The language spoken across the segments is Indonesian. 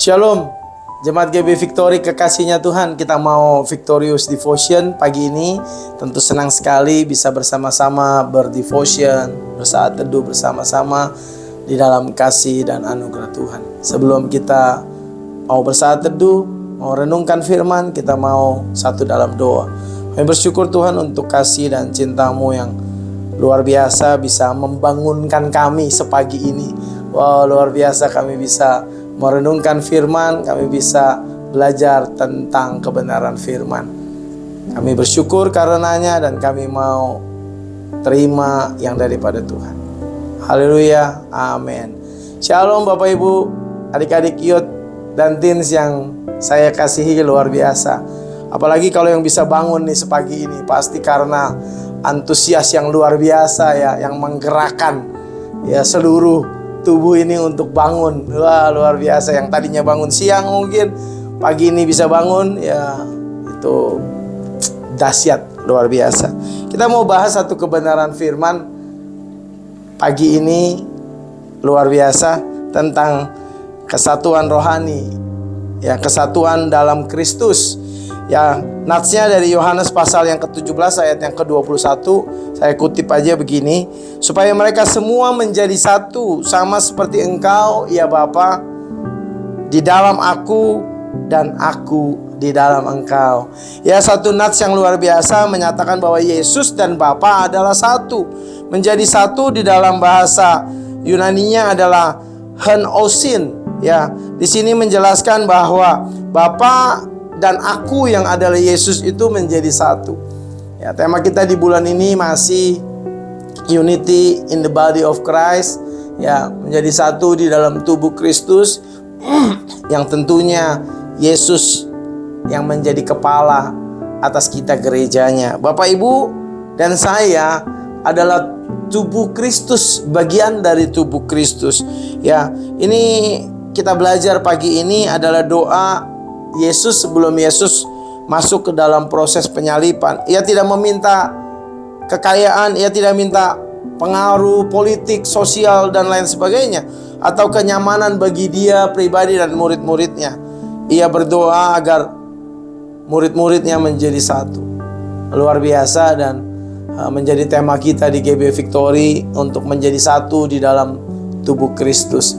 Shalom, Jemaat GB Victory kekasihnya Tuhan. Kita mau Victorious Devotion pagi ini. Tentu senang sekali bisa bersama-sama berdevotion, bersaat teduh bersama-sama di dalam kasih dan anugerah Tuhan. Sebelum kita mau bersaat teduh, mau renungkan firman, kita mau satu dalam doa. Kami bersyukur Tuhan untuk kasih dan cinta-Mu yang luar biasa bisa membangunkan kami sepagi ini. Wow, luar biasa kami bisa merenungkan firman, kami bisa belajar tentang kebenaran firman. Kami bersyukur karenanya dan kami mau terima yang daripada Tuhan. Haleluya, amin. Shalom Bapak Ibu, adik-adik youth dan teens yang saya kasihi, luar biasa. Apalagi kalau yang bisa bangun nih sepagi ini, pasti karena antusias yang luar biasa ya, yang menggerakkan ya seluruh tubuh ini untuk bangun. Wah, luar biasa. Yang tadinya bangun siang mungkin pagi ini bisa bangun, ya itu dahsyat, luar biasa. Kita mau bahas satu kebenaran firman pagi ini, luar biasa, tentang kesatuan rohani, ya, kesatuan dalam Kristus. Ya, natsnya dari Yohanes pasal yang ke-17 ayat yang ke-21. Saya kutip aja begini, supaya mereka semua menjadi satu, sama seperti Engkau, ya Bapa, di dalam aku dan aku di dalam Engkau. Ya, satu nats yang luar biasa menyatakan bahwa Yesus dan Bapa adalah satu. Menjadi satu di dalam bahasa Yunaninya adalah henosin. Ya, di sini menjelaskan bahwa Bapa dan aku yang adalah Yesus itu menjadi satu. Ya, tema kita di bulan ini masih Unity in the Body of Christ. Ya, menjadi satu di dalam tubuh Kristus, yang tentunya Yesus yang menjadi kepala atas kita gerejanya. Bapak Ibu dan saya adalah tubuh Kristus, bagian dari tubuh Kristus. Ya, ini kita belajar pagi ini adalah doa Yesus sebelum Yesus masuk ke dalam proses penyalipan. Ia tidak meminta kekayaan, ia tidak minta pengaruh politik, sosial, dan lain sebagainya, atau kenyamanan bagi dia pribadi dan murid-muridnya. Ia berdoa agar murid-muridnya menjadi satu. Luar biasa, dan menjadi tema kita di GB Victory untuk menjadi satu di dalam tubuh Kristus.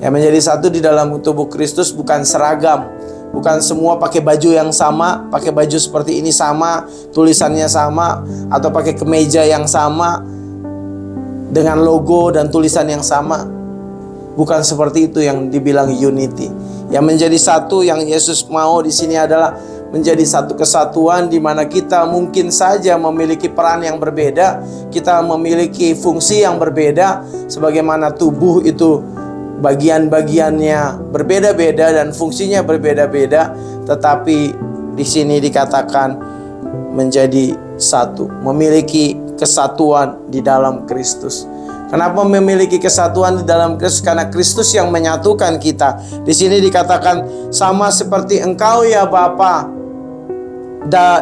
Ya, menjadi satu di dalam tubuh Kristus bukan seragam. Bukan semua pakai baju yang sama, pakai baju seperti ini sama, tulisannya sama, atau pakai kemeja yang sama dengan logo dan tulisan yang sama. Bukan seperti itu yang dibilang unity. Yang menjadi satu yang Yesus mau di sini adalah menjadi satu kesatuan di mana kita mungkin saja memiliki peran yang berbeda, kita memiliki fungsi yang berbeda, sebagaimana tubuh itu bagian-bagiannya berbeda-beda dan fungsinya berbeda-beda, tetapi di sini dikatakan menjadi satu, memiliki kesatuan di dalam Kristus. Kenapa memiliki kesatuan di dalam Kristus? Karena Kristus yang menyatukan kita. Di sini dikatakan sama seperti Engkau, ya Bapa,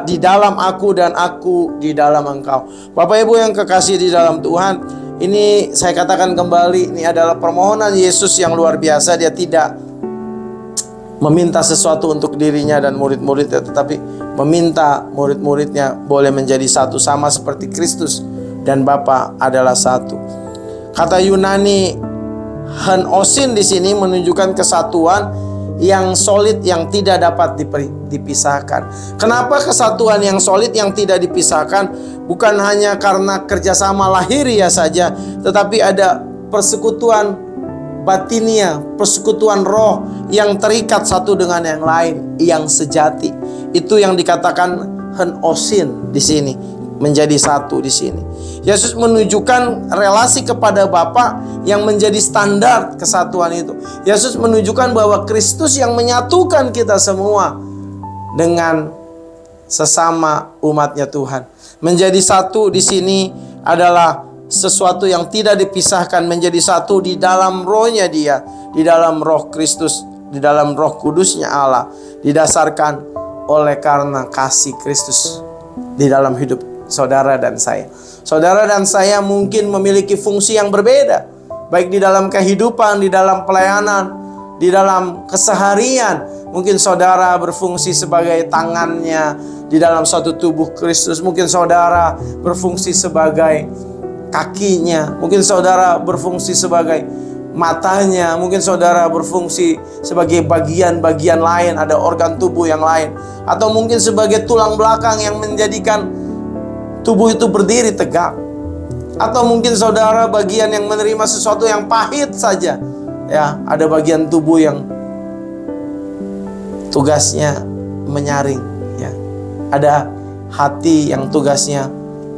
di dalam aku dan aku di dalam Engkau. Bapak Ibu yang kekasih di dalam Tuhan, ini saya katakan kembali, ini adalah permohonan Yesus yang luar biasa. Dia tidak meminta sesuatu untuk dirinya dan murid-muridnya, tetapi meminta murid-muridnya boleh menjadi satu, sama seperti Kristus dan Bapa adalah satu. Kata Yunani henosin di sini menunjukkan kesatuan yang solid, yang tidak dapat dipisahkan. Kenapa kesatuan yang solid yang tidak dipisahkan? Bukan hanya karena kerjasama lahiriah saja, tetapi ada persekutuan batinia, persekutuan roh yang terikat satu dengan yang lain, yang sejati. Itu yang dikatakan henosin di sini, menjadi satu di sini. Yesus menunjukkan relasi kepada Bapa yang menjadi standar kesatuan itu. Yesus menunjukkan bahwa Kristus yang menyatukan kita semua dengan sesama umatnya Tuhan. Menjadi satu di sini adalah sesuatu yang tidak dipisahkan, menjadi satu di dalam rohnya Dia, di dalam roh Kristus, di dalam roh kudusnya Allah, didasarkan oleh karena kasih Kristus di dalam hidup saudara dan saya. Saudara dan saya mungkin memiliki fungsi yang berbeda, baik di dalam kehidupan, di dalam pelayanan, di dalam keseharian. Mungkin saudara berfungsi sebagai tangannya di dalam suatu tubuh Kristus. Mungkin saudara berfungsi sebagai kakinya. Mungkin saudara berfungsi sebagai matanya. Mungkin saudara berfungsi sebagai bagian-bagian lain, ada organ tubuh yang lain. Atau mungkin sebagai tulang belakang yang menjadikan tubuh itu berdiri tegak. Atau mungkin saudara bagian yang menerima sesuatu yang pahit saja. Ya, ada bagian tubuh yang tugasnya menyaring, ya. Ada hati yang tugasnya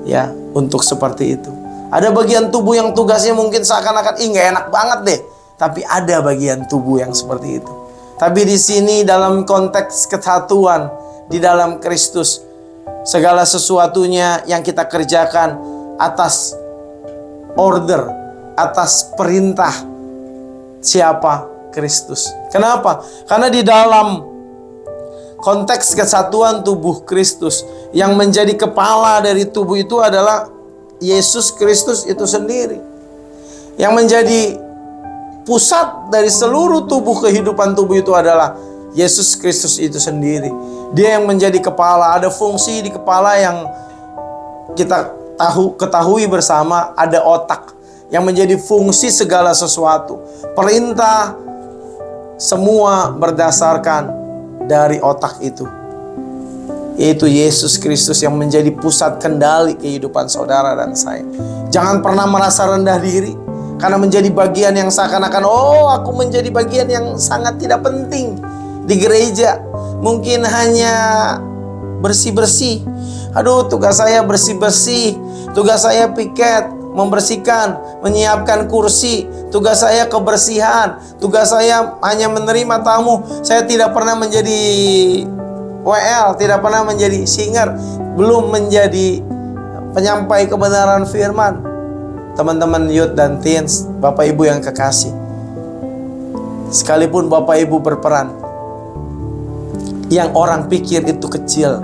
ya untuk seperti itu. Ada bagian tubuh yang tugasnya mungkin seakan-akan nggak enak banget deh. Tapi ada bagian tubuh yang seperti itu. Tapi di sini dalam konteks kesatuan di dalam Kristus, segala sesuatunya yang kita kerjakan atas order, atas perintah siapa? Kristus. Kenapa? Karena di dalam konteks kesatuan tubuh Kristus, yang menjadi kepala dari tubuh itu adalah Yesus Kristus itu sendiri. Yang menjadi pusat dari seluruh tubuh, kehidupan tubuh itu adalah Yesus Kristus itu sendiri. Dia yang menjadi kepala. Ada fungsi di kepala yang kita ketahui bersama. Ada otak yang menjadi fungsi segala sesuatu. Perintah semua berdasarkan dari otak itu, yaitu Yesus Kristus yang menjadi pusat kendali kehidupan saudara dan saya. Jangan pernah merasa rendah diri karena menjadi bagian yang seakan-akan, oh aku menjadi bagian yang sangat tidak penting di gereja. Mungkin hanya bersih-bersih. Aduh, tugas saya bersih-bersih, tugas saya piket, membersihkan, menyiapkan kursi. Tugas saya kebersihan. Tugas saya hanya menerima tamu. Saya tidak pernah menjadi WL, tidak pernah menjadi singer, belum menjadi penyampai kebenaran firman. Teman-teman youth dan teens, Bapak Ibu yang kekasih, sekalipun Bapak Ibu berperan, yang orang pikir itu kecil,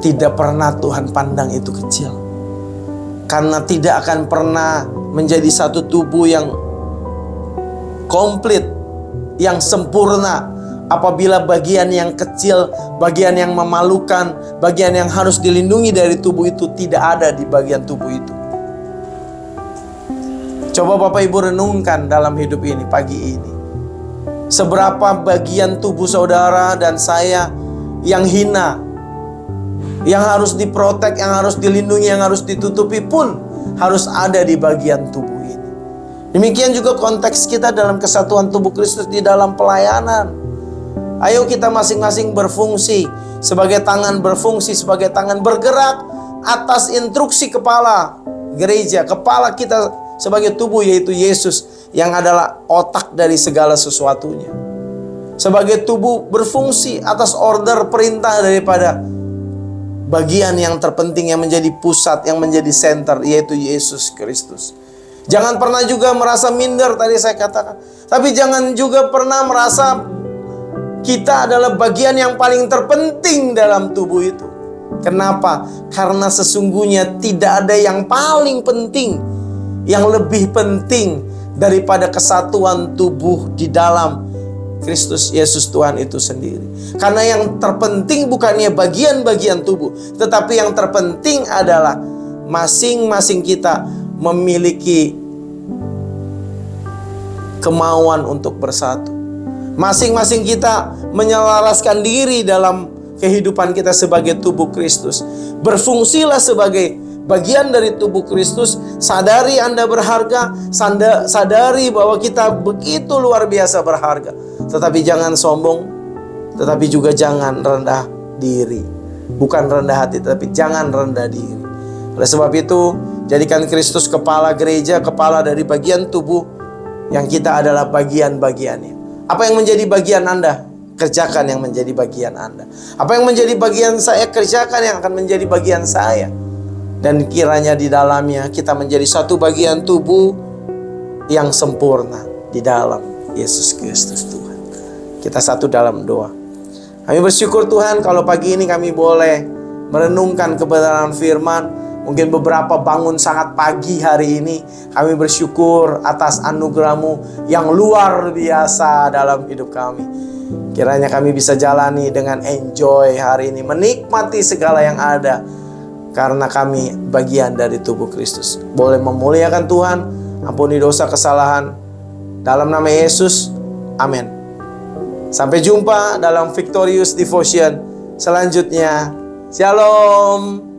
tidak pernah Tuhan pandang itu kecil. Karena tidak akan pernah menjadi satu tubuh yang komplit, yang sempurna, apabila bagian yang kecil, bagian yang memalukan, bagian yang harus dilindungi dari tubuh itu tidak ada di bagian tubuh itu. Coba Bapak Ibu renungkan dalam hidup ini, pagi ini. Seberapa bagian tubuh saudara dan saya yang hina, yang harus diprotek, yang harus dilindungi, yang harus ditutupi pun harus ada di bagian tubuh ini. Demikian juga konteks kita dalam kesatuan tubuh Kristus di dalam pelayanan. Ayo kita masing-masing berfungsi sebagai tangan, berfungsi sebagai tangan, bergerak atas instruksi kepala gereja, kepala kita sebagai tubuh, yaitu Yesus yang adalah otak dari segala sesuatunya. Sebagai tubuh berfungsi atas order perintah daripada bagian yang terpenting, yang menjadi pusat, yang menjadi center, yaitu Yesus Kristus. Jangan pernah juga merasa minder, tadi saya katakan. Tapi jangan juga pernah merasa kita adalah bagian yang paling terpenting dalam tubuh itu. Kenapa? Karena sesungguhnya tidak ada yang paling penting, yang lebih penting daripada kesatuan tubuh di dalam Kristus Yesus Tuhan itu sendiri. Karena yang terpenting bukannya bagian-bagian tubuh, tetapi yang terpenting adalah masing-masing kita memiliki kemauan untuk bersatu. Masing-masing kita menyelaraskan diri dalam kehidupan kita sebagai tubuh Kristus. Berfungsilah sebagai bagian dari tubuh Kristus. Sadari Anda berharga, sadari bahwa kita begitu luar biasa berharga. Tetapi jangan sombong, tetapi juga jangan rendah diri. Bukan rendah hati, tetapi jangan rendah diri. Oleh sebab itu, jadikan Kristus kepala gereja, kepala dari bagian tubuh, yang kita adalah bagian-bagiannya. Apa yang menjadi bagian Anda, kerjakan yang menjadi bagian Anda. Apa yang menjadi bagian saya, kerjakan yang akan menjadi bagian saya. Dan kiranya di dalamnya kita menjadi satu bagian tubuh yang sempurna di dalam Yesus Kristus Tuhan. Kita satu dalam doa. Kami bersyukur Tuhan kalau pagi ini kami boleh merenungkan kebenaran firman, Mungkin beberapa bangun sangat pagi hari ini. Kami bersyukur atas anugerah-Mu yang luar biasa dalam hidup kami. Kiranya kami bisa jalani dengan enjoy hari ini, menikmati segala yang ada, karena kami bagian dari tubuh Kristus. Boleh memuliakan Tuhan, ampuni dosa kesalahan. Dalam nama Yesus, amin. Sampai jumpa dalam Victorious Devotion selanjutnya. Shalom.